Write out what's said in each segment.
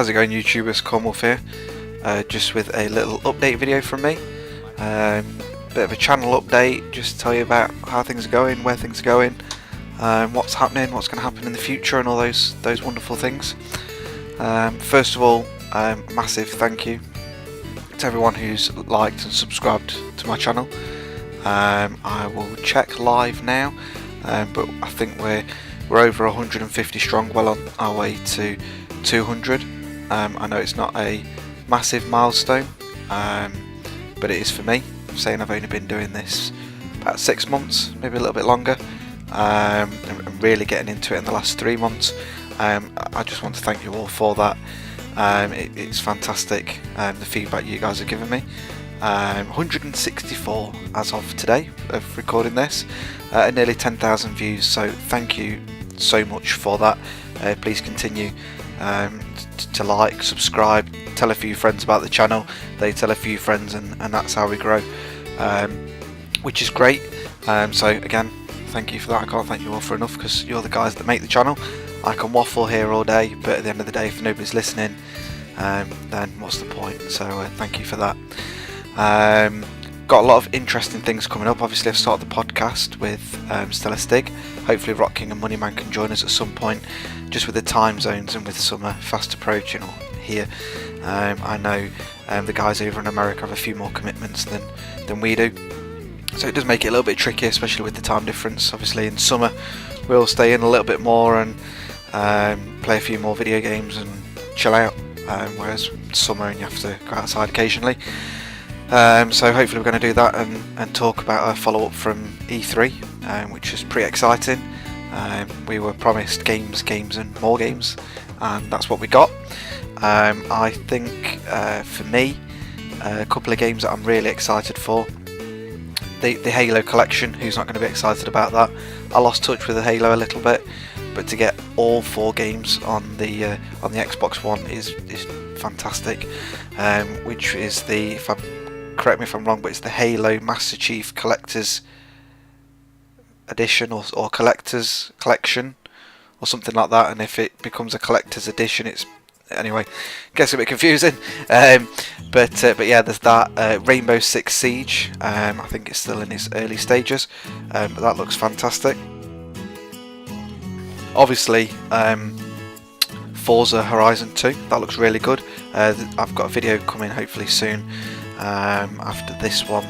How's it going, YouTubers? Cornwolf here, just with a little update video from me. Bit of a channel update, just to tell you about how things are going, where things are going, what's happening, what's going to happen in the future, and all those wonderful things. First of all, massive thank you to everyone who's liked and subscribed to my channel. I will check live now, but I think we're over 150 strong, well on our way to 200. I know it's not a massive milestone, but it is for me. I'm saying I've only been doing this about 6 months, maybe a little bit longer, and really getting into it in the last 3 months. I just want to thank you all for that. It's fantastic, the feedback you guys are giving me. 164 as of today of recording this, and nearly 10,000 views, so thank you so much for that. Please continue to like, subscribe, tell a few friends about the channel, they tell a few friends, and that's how we grow, which is great. So again, thank you for that. I can't thank you all for enough, because you're the guys that make the channel. I can waffle here all day, but at the end of the day, if nobody's listening, then what's the point? So thank you for that. Got a lot of interesting things coming up. Obviously, I've started the podcast with Stella Stig. Hopefully Rock King and Moneyman can join us at some point, just with the time zones and with summer fast approaching here. I know the guys over in America have a few more commitments than we do, so it does make it a little bit tricky, especially with the time difference. Obviously in summer we'll stay in a little bit more and play a few more video games and chill out, whereas summer and you have to go outside occasionally. So hopefully we're going to do that and talk about a follow-up from E3, which is pretty exciting. We were promised games and more games, and that's what we got. I think for me, a couple of games that I'm really excited for. The Halo collection, who's not going to be excited about that? I lost touch with the Halo a little bit, but to get all 4 games on the Xbox One is fantastic. Which is the, correct me if I'm wrong, but it's the Halo Master Chief Collector's Edition or Collector's Collection or something like that. And if it becomes a Collector's Edition, it's, anyway, gets a bit confusing. But yeah, there's that. Rainbow Six Siege. I think it's still in its early stages, but that looks fantastic. Obviously, Forza Horizon 2. That looks really good. I've got a video coming hopefully soon after this one,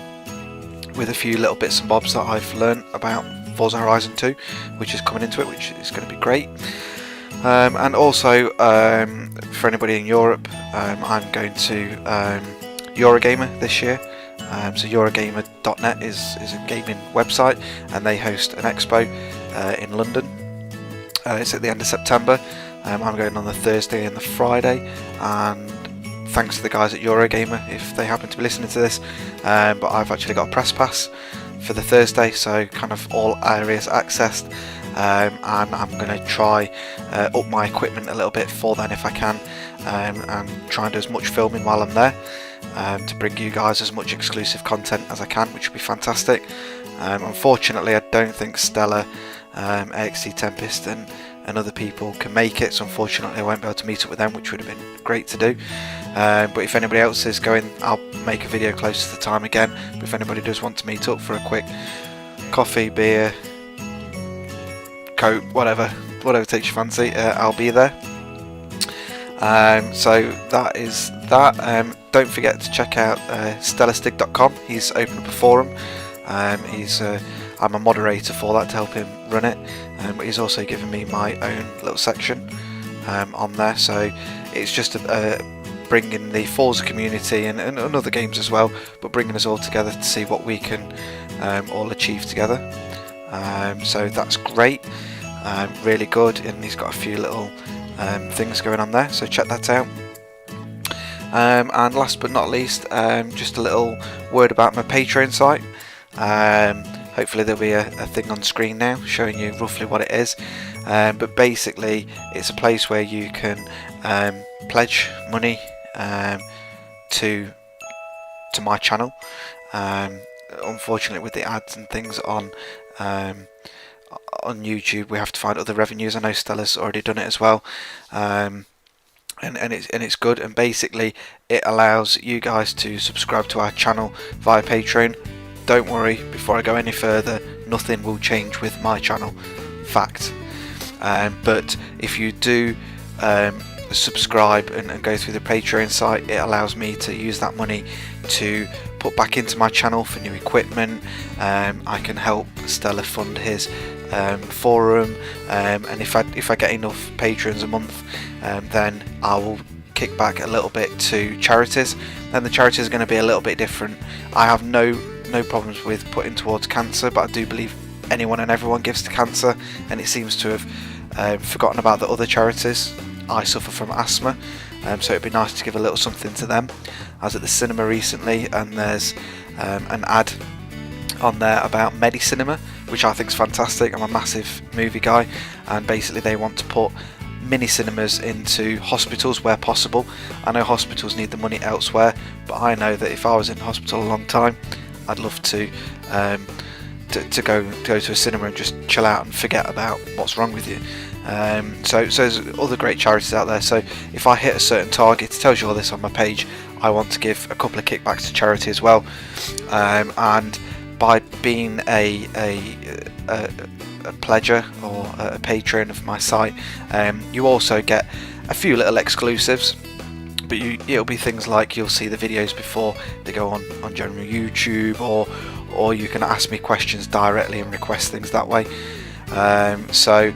with a few little bits and bobs that I've learned about Forza Horizon 2, which is coming into it, which is going to be great. And also, for anybody in Europe, I'm going to Eurogamer this year. So Eurogamer.net is a gaming website, and they host an expo in London. It's at the end of September. I'm going on the Thursday and the Friday, and thanks to the guys at Eurogamer if they happen to be listening to this, but I've actually got a press pass for the Thursday, so kind of all areas accessed, and I'm going to try up my equipment a little bit for then if I can, and try and do as much filming while I'm there, to bring you guys as much exclusive content as I can, which would be fantastic. Unfortunately, I don't think Stella, AXT Tempest and other people can make it, so unfortunately I won't be able to meet up with them, which would have been great to do. But if anybody else is going, I'll make a video close to the time again. But if anybody does want to meet up for a quick coffee, beer, coke, whatever takes your fancy, I'll be there. So that is that. Don't forget to check out stellastig.com. He's opened up a forum. I'm a moderator for that to help him run it, but he's also given me my own little section on there, so it's just bringing the Forza community and other games as well, but bringing us all together to see what we can all achieve together. So that's great, really good, and he's got a few little things going on there, so check that out. And last but not least, just a little word about my Patreon site. Hopefully there'll be a thing on screen now showing you roughly what it is, but basically it's a place where you can pledge money to my channel. Unfortunately, with the ads and things on YouTube, we have to find other revenues. I know Stella's already done it as well, and it's good, and basically it allows you guys to subscribe to our channel via Patreon. Don't worry, before I go any further, nothing will change with my channel, fact. But if you do subscribe and go through the Patreon site, it allows me to use that money to put back into my channel for new equipment. I can help Stella fund his forum, and if I get enough patrons a month, then I will kick back a little bit to charities. Then the charities are going to be a little bit different. I have no problems with putting towards cancer, but I do believe anyone and everyone gives to cancer, and it seems to have forgotten about the other charities. I suffer from asthma, so it'd be nice to give a little something to them. I was at the cinema recently, and there's an ad on there about Medicinema, which I think is fantastic. I'm a massive movie guy, and basically they want to put mini cinemas into hospitals where possible. I know hospitals need the money elsewhere, but I know that if I was in hospital a long time, I'd love to go to a cinema and just chill out and forget about what's wrong with you. So there's other great charities out there. So if I hit a certain target, it tells you all this on my page, I want to give a couple of kickbacks to charity as well. And by being a pledger or a patron of my site, you also get a few little exclusives. But it'll be things like you'll see the videos before they go on general YouTube, or you can ask me questions directly and request things that way. So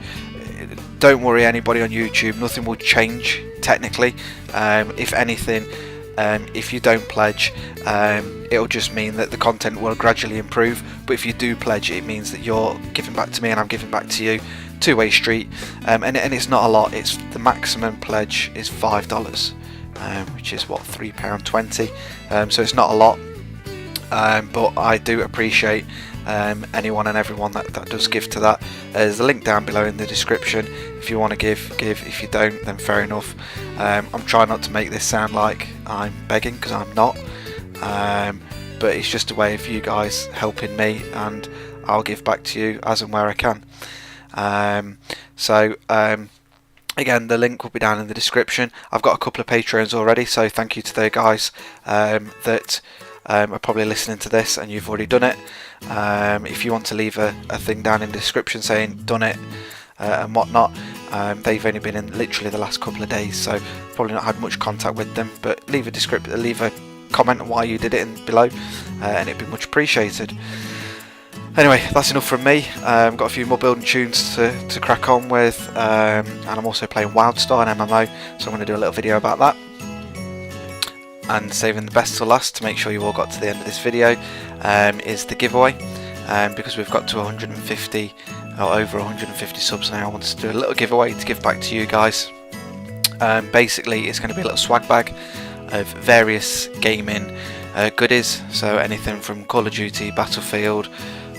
don't worry, anybody on YouTube, nothing will change technically. If anything, if you don't pledge, it'll just mean that the content will gradually improve. But if you do pledge, it means that you're giving back to me and I'm giving back to you. Two-way street, and it's not a lot. It's the maximum pledge is $5, which is what, £3.20. So it's not a lot, but I do appreciate anyone and everyone that does give to that. There's a link down below in the description. If you want to give. If you don't, then fair enough. I'm trying not to make this sound like I'm begging, because I'm not, but it's just a way of you guys helping me, and I'll give back to you as and where I can. Again, the link will be down in the description. I've got a couple of Patreons already, so thank you to the guys that are probably listening to this, and you've already done it. If you want to leave a thing down in the description saying done it and whatnot, they've only been in literally the last couple of days, so probably not had much contact with them, but leave a comment on why you did it below, and it'd be much appreciated. Anyway, that's enough from me. Got a few more building tunes to crack on with, and I'm also playing WildStar and MMO, so I'm going to do a little video about that. And saving the best to last, to make sure you all got to the end of this video, is the giveaway. Because we've got to 150 or over 150 subs now, I wanted to do a little giveaway to give back to you guys. Basically, it's going to be a little swag bag of various gaming goodies, so anything from Call of Duty, Battlefield,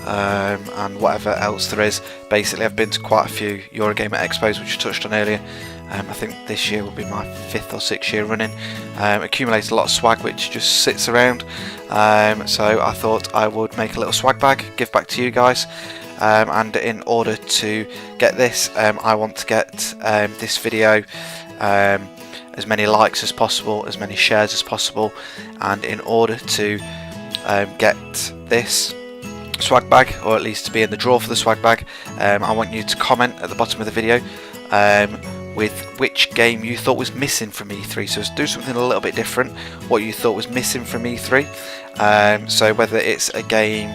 and whatever else there is. Basically, I've been to quite a few Eurogamer Expos, which I touched on earlier. I think this year will be my 5th or 6th year running. Accumulated a lot of swag which just sits around, so I thought I would make a little swag bag, give back to you guys. And in order to get this, I want to get this video as many likes as possible, as many shares as possible, and in order to get this swag bag, or at least to be in the draw for the swag bag, I want you to comment at the bottom of the video with which game you thought was missing from E3. So do something a little bit different, what you thought was missing from E3. So whether it's a game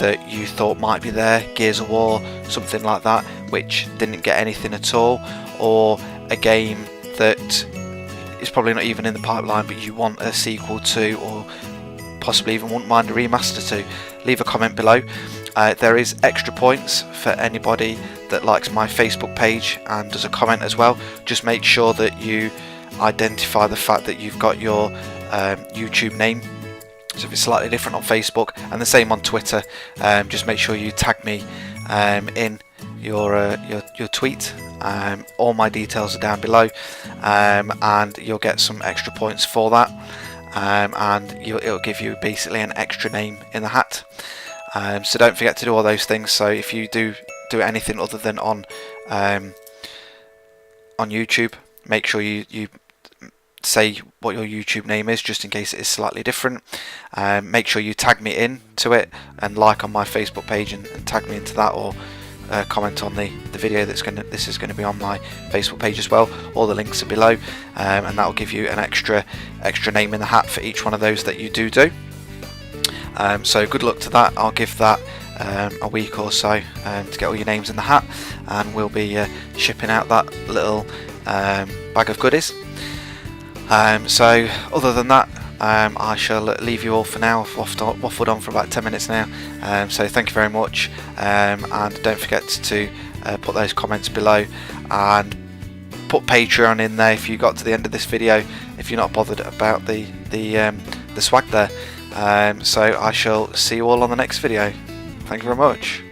that you thought might be there, Gears of War, something like that, which didn't get anything at all, or a game that is probably not even in the pipeline but you want a sequel to, or possibly even wouldn't mind a remaster to, leave a comment below. There is extra points for anybody that likes my Facebook page and does a comment as well. Just make sure that you identify the fact that you've got your YouTube name, so if it's slightly different on Facebook, and the same on Twitter, just make sure you tag me in your tweet. All my details are down below, and you'll get some extra points for that, and it'll give you basically an extra name in the hat. So don't forget to do all those things. So if you do anything other than on YouTube, make sure you say what your YouTube name is, just in case it is slightly different. Make sure you tag me in to it and like on my Facebook page and tag me into that, or comment on the video this is going to be on my Facebook page as well. All the links are below, and that will give you an extra name in the hat for each one of those that you do. So good luck to that. I'll give that a week or so to get all your names in the hat, and we'll be shipping out that little bag of goodies. So other than that, I shall leave you all for now. I've waffled on for about 10 minutes now, so thank you very much, and don't forget to put those comments below, and put Patreon in there if you got to the end of this video, if you're not bothered about the swag there. So I shall see you all on the next video. Thank you very much.